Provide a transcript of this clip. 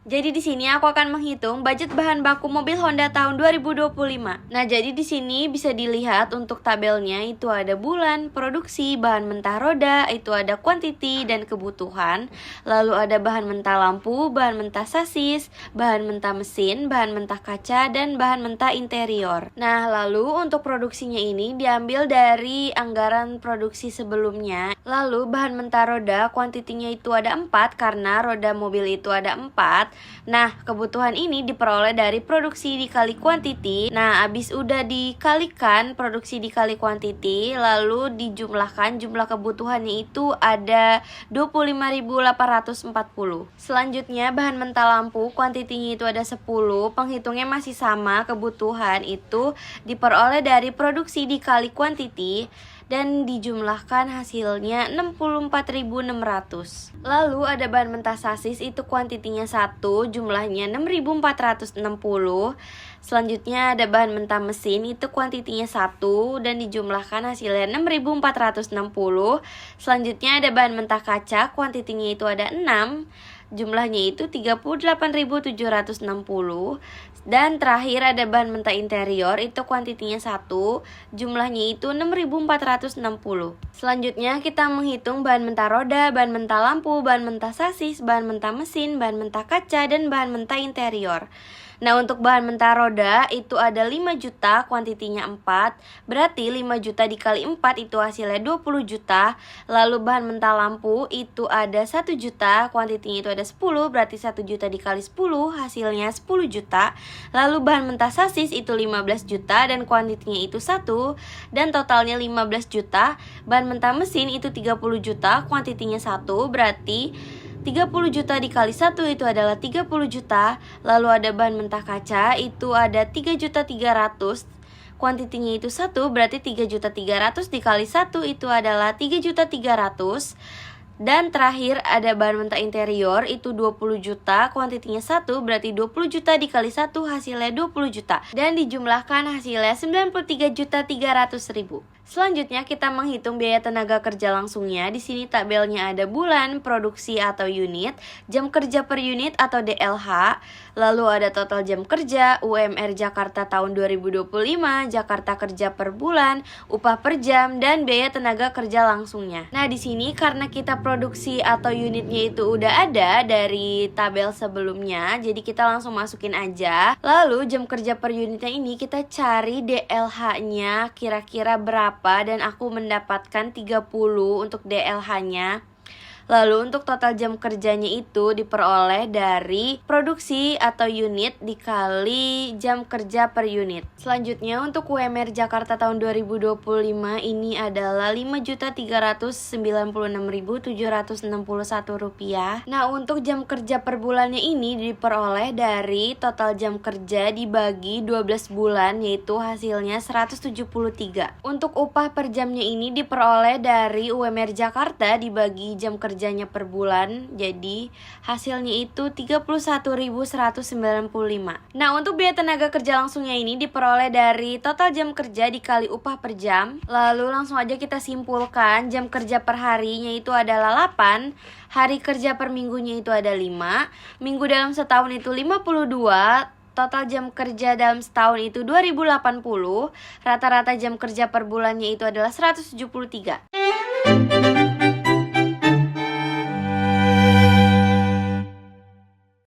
Jadi di sini aku akan menghitung budget bahan baku mobil Honda tahun 2025. Nah, jadi di sini bisa dilihat untuk tabelnya itu ada bulan, produksi, bahan mentah roda, itu ada quantity dan kebutuhan. Lalu ada bahan mentah lampu, bahan mentah sasis, bahan mentah mesin, bahan mentah kaca, dan bahan mentah interior. Nah, lalu untuk produksinya ini diambil dari anggaran produksi sebelumnya. Lalu bahan mentah roda, kuantitinya itu ada 4 karena roda mobil itu ada 4. Nah, kebutuhan ini diperoleh dari produksi dikali quantity. Nah, abis udah dikalikan produksi dikali quantity, lalu dijumlahkan, jumlah kebutuhannya itu ada 25.840. Selanjutnya bahan mentah lampu, kuantitinya itu ada 10. Penghitungnya masih sama, kebutuhan itu diperoleh dari produksi dikali quantity dan dijumlahkan hasilnya 64.600. Lalu ada bahan mentah sasis, itu kuantitinya 1, jumlahnya 6.460. Selanjutnya ada bahan mentah mesin, itu kuantitinya 1 dan dijumlahkan hasilnya 6.460. Selanjutnya ada bahan mentah kaca, kuantitinya itu ada 6, jumlahnya itu 38.760. Dan terakhir ada bahan mentah interior, itu kuantitinya 1, jumlahnya itu 6.460. Selanjutnya kita menghitung bahan mentah roda, bahan mentah lampu, bahan mentah sasis, bahan mentah mesin, bahan mentah kaca, dan bahan mentah interior. Nah, untuk bahan mentah roda itu ada 5 juta, kuantitinya 4. Berarti 5 juta dikali 4 itu hasilnya 20 juta. Lalu bahan mentah lampu itu ada 1 juta, kuantitinya itu ada 10. Berarti 1 juta dikali 10 hasilnya 10 juta. Lalu bahan mentah sasis itu 15 juta dan kuantitinya itu 1. Dan totalnya 15 juta. Bahan mentah mesin itu 30 juta, kuantitinya 1. Berarti 30 juta dikali 1 itu adalah 30 juta. Lalu ada bahan mentah kaca itu ada 3.300.000. Kuantitinya itu 1, berarti 3.300.000 dikali 1 itu adalah 3.300.000. Dan terakhir ada bahan mentah interior itu 20 juta, kuantitinya 1, berarti 20 juta dikali 1 hasilnya 20 juta. Dan dijumlahkan hasilnya 93.300.000. Selanjutnya kita menghitung biaya tenaga kerja langsungnya. Di sini tabelnya ada bulan, produksi atau unit, jam kerja per unit atau DLH, lalu ada total jam kerja, UMR Jakarta tahun 2025, Jakarta kerja per bulan, upah per jam, dan biaya tenaga kerja langsungnya. Nah, di sini karena kita produksi atau unitnya itu udah ada dari tabel sebelumnya, jadi kita langsung masukin aja. Lalu jam kerja per unitnya ini kita cari DLH-nya kira-kira berapa, dan aku mendapatkan 30 untuk DLH-nya. Lalu untuk total jam kerjanya itu diperoleh dari produksi atau unit dikali jam kerja per unit. Selanjutnya untuk UMR Jakarta tahun 2025 ini adalah Rp5.396.761. Nah, untuk jam kerja per bulannya ini diperoleh dari total jam kerja dibagi 12 bulan, yaitu hasilnya 173. Untuk upah per jamnya ini diperoleh dari UMR Jakarta dibagi jam kerjanya per bulan, jadi hasilnya itu 31.195. Nah, untuk biaya tenaga kerja langsungnya ini diperoleh dari total jam kerja dikali upah per jam. Lalu langsung aja kita simpulkan, jam kerja per harinya itu adalah 8, hari kerja per minggunya itu ada 5, minggu dalam setahun itu 52, total jam kerja dalam setahun itu 2080, rata-rata jam kerja per bulannya itu adalah 173.